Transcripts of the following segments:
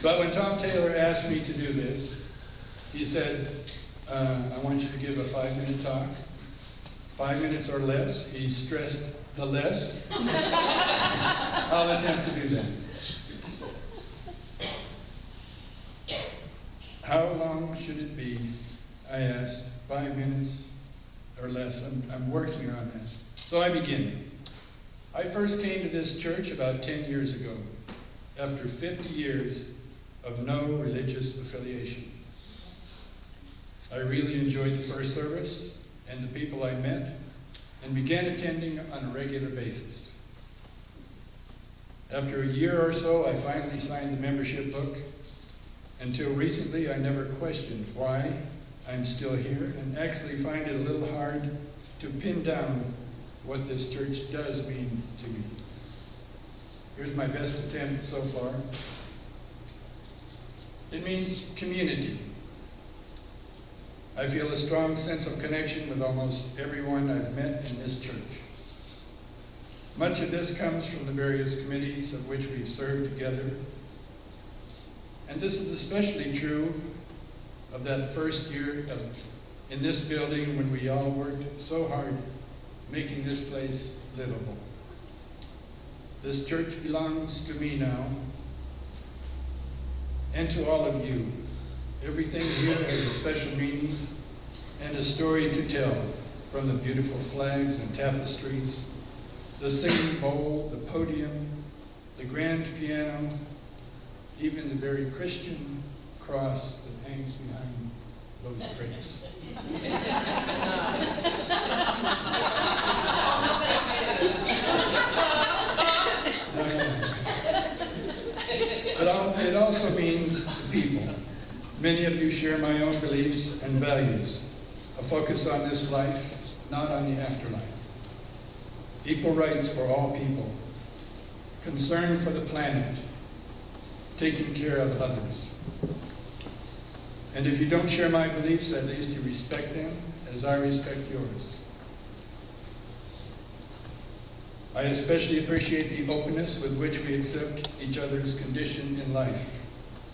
But when Tom Taylor asked me to do this, he said, I want you to give a 5-minute talk. 5 minutes or less. He stressed the less. I'll attempt to do that. How long should it be? I asked. 5 minutes or less. I'm working on this. So I begin. I first came to this church about 10 years ago, after 50 years of no religious affiliation. I really enjoyed the first service and the people I met, and began attending on a regular basis. After a year or so, I finally signed the membership book. Until recently, I never questioned why I'm still here, and actually find it a little hard to pin down what this church does mean to me. Here's my best attempt so far. It means community. I feel a strong sense of connection with almost everyone I've met in this church. Much of this comes from the various committees of which we've served together. And this is especially true of that first year in this building when we all worked so hard making this place livable. This church belongs to me now, and to all of you. Everything here has a special meaning and a story to tell, from the beautiful flags and tapestries, the singing bowl, the podium, the grand piano, even the very Christian cross that hangs behind those drapes. But it also means the people. Many of you share my own beliefs and values. A focus on this life, not on the afterlife. Equal rights for all people. Concern for the planet. Taking care of others. And if you don't share my beliefs, at least you respect them as I respect yours. I especially appreciate the openness with which we accept each other's condition in life.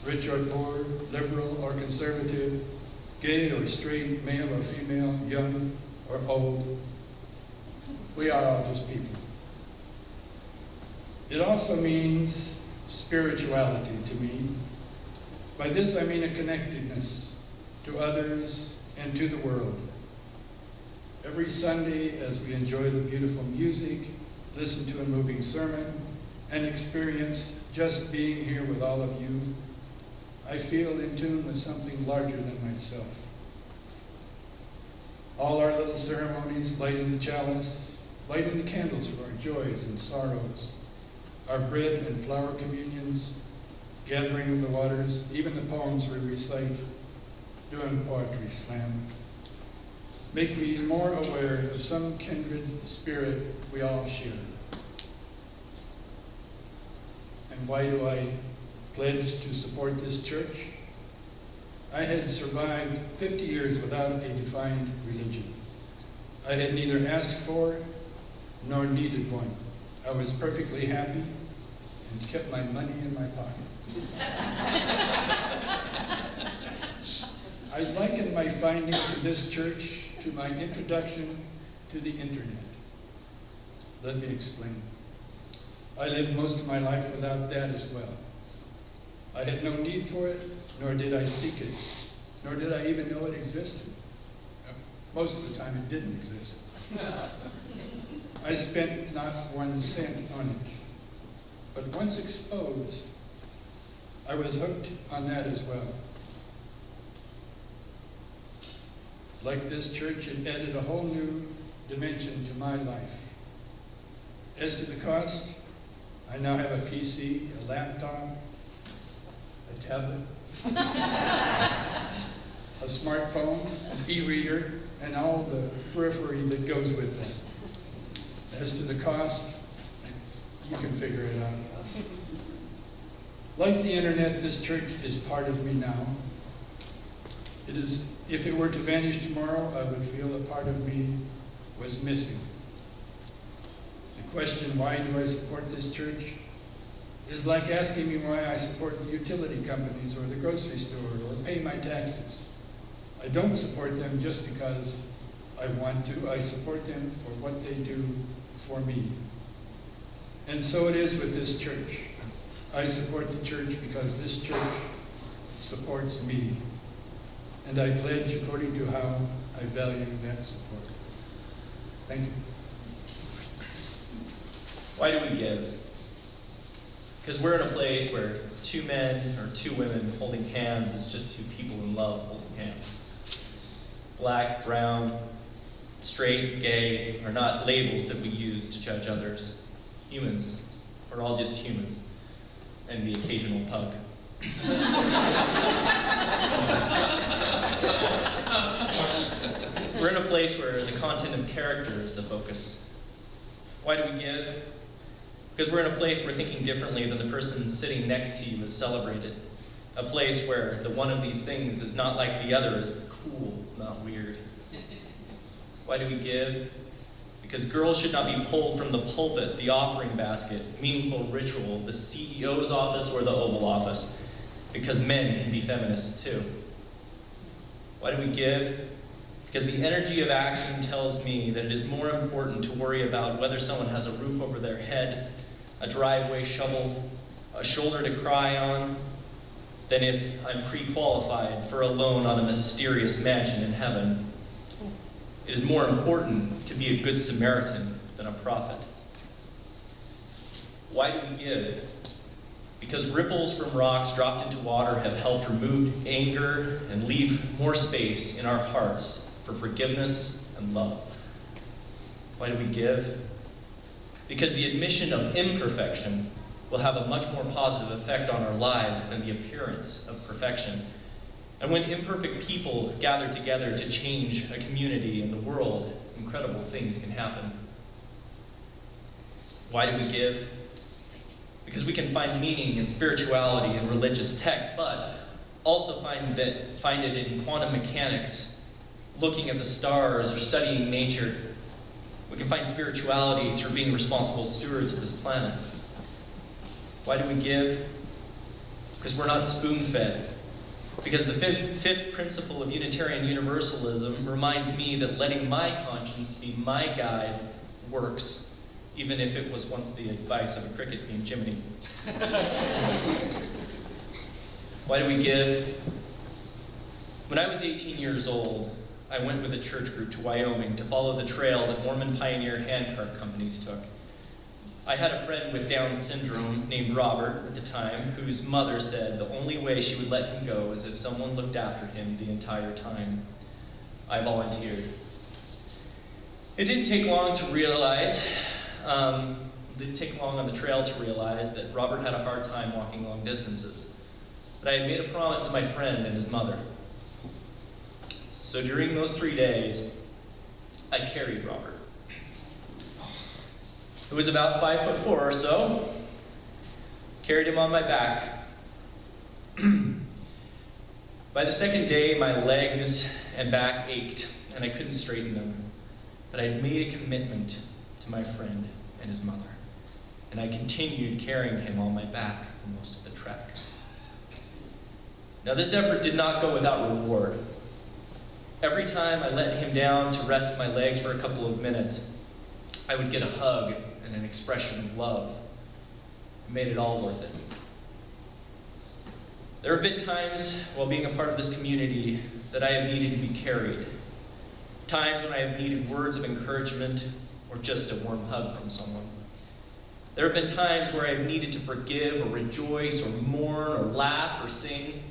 Rich or poor, liberal or conservative, gay or straight, male or female, young or old. We are all just people. It also means spirituality to me. By this I mean a connectedness to others and to the world. Every Sunday, as we enjoy the beautiful music, listen to a moving sermon, and experience just being here with all of you, I feel in tune with something larger than myself. All our little ceremonies, lighting the chalice, lighting the candles for our joys and sorrows, our bread and flour communions, gathering of the waters, even the poems we recite, doing poetry slam, make me more aware of some kindred spirit we all share. And why do I pledge to support this church? I had survived 50 years without a defined religion. I had neither asked for nor needed one. I was perfectly happy and kept my money in my pocket. I liken my findings in this church to my introduction to the internet. Let me explain. I lived most of my life without that as well. I had no need for it, nor did I seek it, nor did I even know it existed. Most of the time it didn't exist. I spent not 1 cent on it. But once exposed, I was hooked on that as well. Like this church, it added a whole new dimension to my life. As to the cost, I now have a PC, a laptop, a tablet, a smartphone, an e-reader, and all the periphery that goes with that. As to the cost, you can figure it out. Like the internet, this church is part of me now. It is, if it were to vanish tomorrow, I would feel a part of me was missing. The question, why do I support this church, is like asking me why I support the utility companies or the grocery store or pay my taxes. I don't support them just because I want to. I support them for what they do for me. And so it is with this church. I support the church because this church supports me. And I pledge according to how I value that support. Thank you. Why do we give? Because we're in a place where two men or two women holding hands is just two people in love holding hands. Black, brown, straight, gay are not labels that we use to judge others. Humans. We're all just humans. And the occasional pug. We're in a place where the content of character is the focus. Why do we give? Because we're in a place where thinking differently than the person sitting next to you is celebrated. A place where the one of these things is not like the other, is cool, not weird. Why do we give? Because girls should not be pulled from the pulpit, the offering basket, meaningful ritual, the CEO's office, or the Oval Office. Because men can be feminists too. Why do we give? Because the energy of action tells me that it is more important to worry about whether someone has a roof over their head, a driveway shoveled, a shoulder to cry on, than if I'm pre-qualified for a loan on a mysterious mansion in heaven. It is more important to be a good Samaritan than a prophet. Why do we give? Because ripples from rocks dropped into water have helped remove anger and leave more space in our hearts for forgiveness and love. Why do we give? Because the admission of imperfection will have a much more positive effect on our lives than the appearance of perfection. And when imperfect people gather together to change a community and the world, incredible things can happen. Why do we give? Because we can find meaning in spirituality and religious texts, but also find it in quantum mechanics, looking at the stars or studying nature. We can find spirituality through being responsible stewards of this planet. Why do we give? Because we're not spoon-fed. Because the fifth principle of Unitarian Universalism reminds me that letting my conscience be my guide works, even if it was once the advice of a cricket named Jiminy. Why do we give? When I was 18 years old, I went with a church group to Wyoming to follow the trail that Mormon pioneer handcart companies took. I had a friend with Down syndrome named Robert at the time, whose mother said the only way she would let him go is if someone looked after him the entire time. I volunteered. It didn't take long to realize, didn't take long on the trail to realize that Robert had a hard time walking long distances. But I had made a promise to my friend and his mother. So during those 3 days, I carried Robert. It was about 5'4" or so. Carried him on my back. By the second day, my legs and back ached, and I couldn't straighten them. But I had made a commitment to my friend and his mother, and I continued carrying him on my back for most of the trek. Now, this effort did not go without reward. Every time I let him down to rest my legs for a couple of minutes, I would get a hug and an expression of love. It made it all worth it. There have been times while being a part of this community that I have needed to be carried. Times when I have needed words of encouragement or just a warm hug from someone. There have been times where I have needed to forgive or rejoice or mourn or laugh or sing,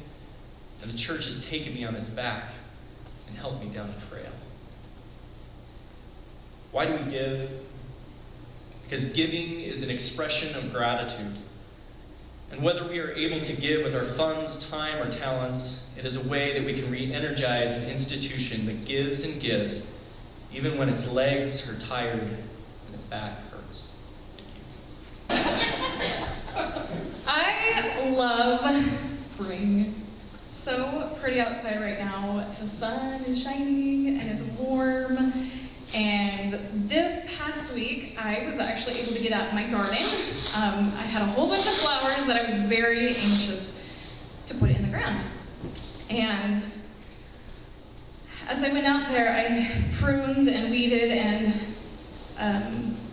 and the church has taken me on its back and helped me down a trail. Why do we give? Because giving is an expression of gratitude. And whether we are able to give with our funds, time, or talents, it is a way that we can re-energize an institution that gives and gives, even when its legs are tired and its back hurts. Thank you. I love spring. So pretty outside right now. The sun is shining and it's warm. And this past last week, I was actually able to get out in my garden. I had a whole bunch of flowers that I was very anxious to put in the ground. And as I went out there, I pruned and weeded and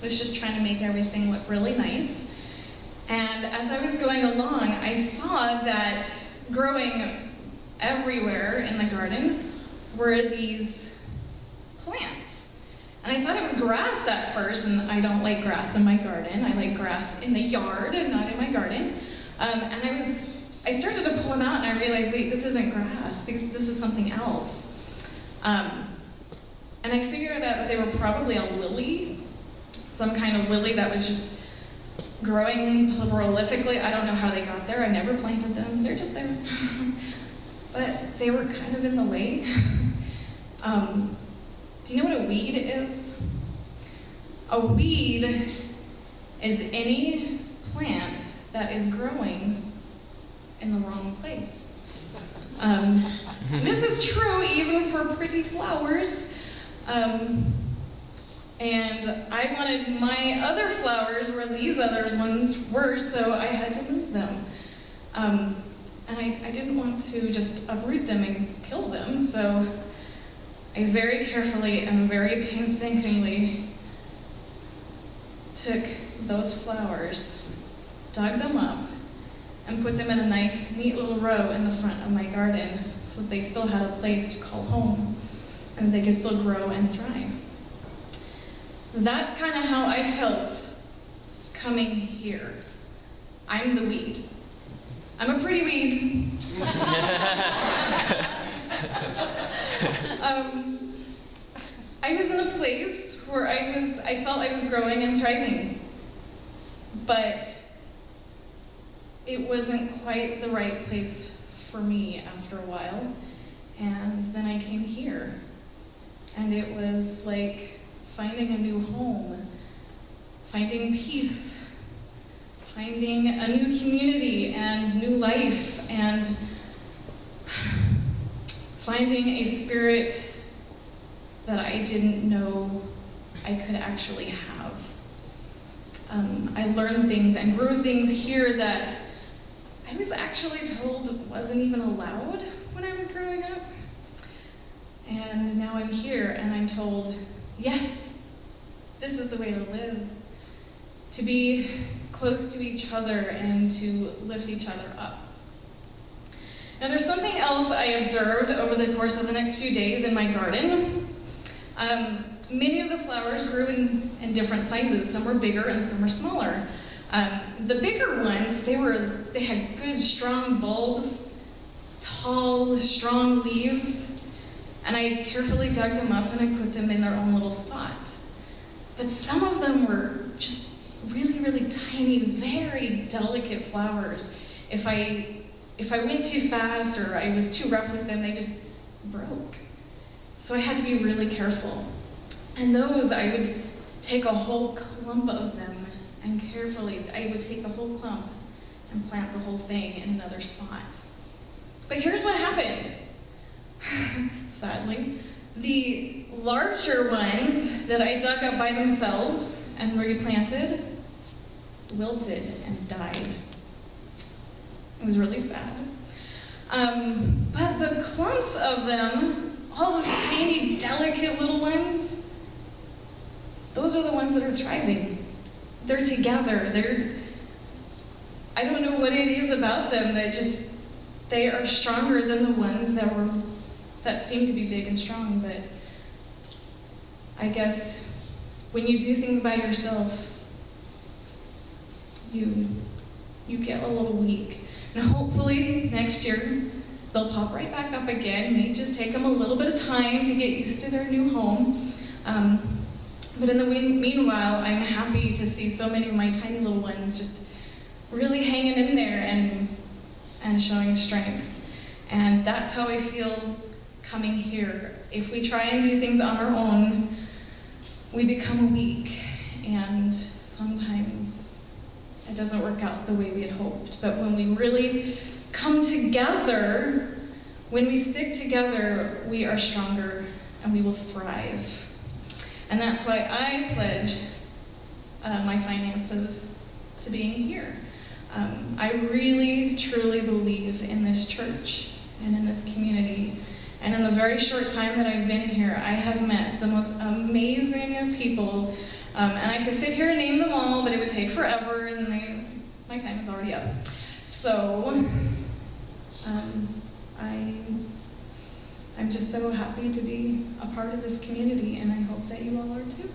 was just trying to make everything look really nice. And as I was going along, I saw that growing everywhere in the garden were these plants. And I thought it was grass at first, and I don't like grass in my garden. I like grass in the yard and not in my garden. And I started to pull them out, and I realized, wait, this isn't grass. This is something else. And I figured out that they were probably a lily, some kind of lily that was just growing prolifically. I don't know how they got there. I never planted them. They're just there. But they were kind of in the way. Do you know what a weed is? A weed is any plant that is growing in the wrong place. This is true even for pretty flowers. And I wanted my other flowers where these other ones were, so I had to move them. And I didn't want to just uproot them and kill them, so I very carefully and very painstakingly took those flowers, dug them up, and put them in a nice, neat little row in the front of my garden so that they still had a place to call home and they could still grow and thrive. That's kind of how I felt coming here. I'm the weed. I'm a pretty weed. I was in a place where I felt I was growing and thriving, but it wasn't quite the right place for me after a while, and then I came here, and it was like finding a new home, finding peace, finding a new community and new life, and finding a spirit that I didn't know I could actually have. I learned things and grew things here that I was actually told wasn't even allowed when I was growing up. And now I'm here and I'm told, yes, this is the way to live. To be close to each other and to lift each other up. Now there's something else I observed over the course of the next few days in my garden. Many of the flowers grew in different sizes. Some were bigger and some were smaller. The bigger ones, they had good, strong bulbs, tall, strong leaves, and I carefully dug them up and I put them in their own little spot. But some of them were just really, really tiny, very delicate flowers. If I went too fast or I was too rough with them, they just broke. So I had to be really careful. And those, I would take a whole clump of them and carefully, I would take the whole clump and plant the whole thing in another spot. But here's what happened. Sadly, the larger ones that I dug up by themselves and replanted wilted and died. It was really sad. But the clumps of them, all those tiny, delicate little ones, those are the ones that are thriving. They're together. I don't know what it is about them that they are stronger than the ones that seem to be big and strong, but I guess when you do things by yourself, you get a little weak. And hopefully next year, they'll pop right back up again. It may just take them a little bit of time to get used to their new home. But in the meanwhile, I'm happy to see so many of my tiny little ones just really hanging in there and showing strength. And that's how I feel coming here. If we try and do things on our own, we become weak, and sometimes it doesn't work out the way we had hoped. But when we really come together, when we stick together, we are stronger and we will thrive. And that's why I pledge my finances to being here. I really, truly believe in this church and in this community. And in the very short time that I've been here, I have met the most amazing people. And I could sit here and name them all, but it would take forever, and my time is already up. So, I'm just so happy to be a part of this community, and I hope that you all are too.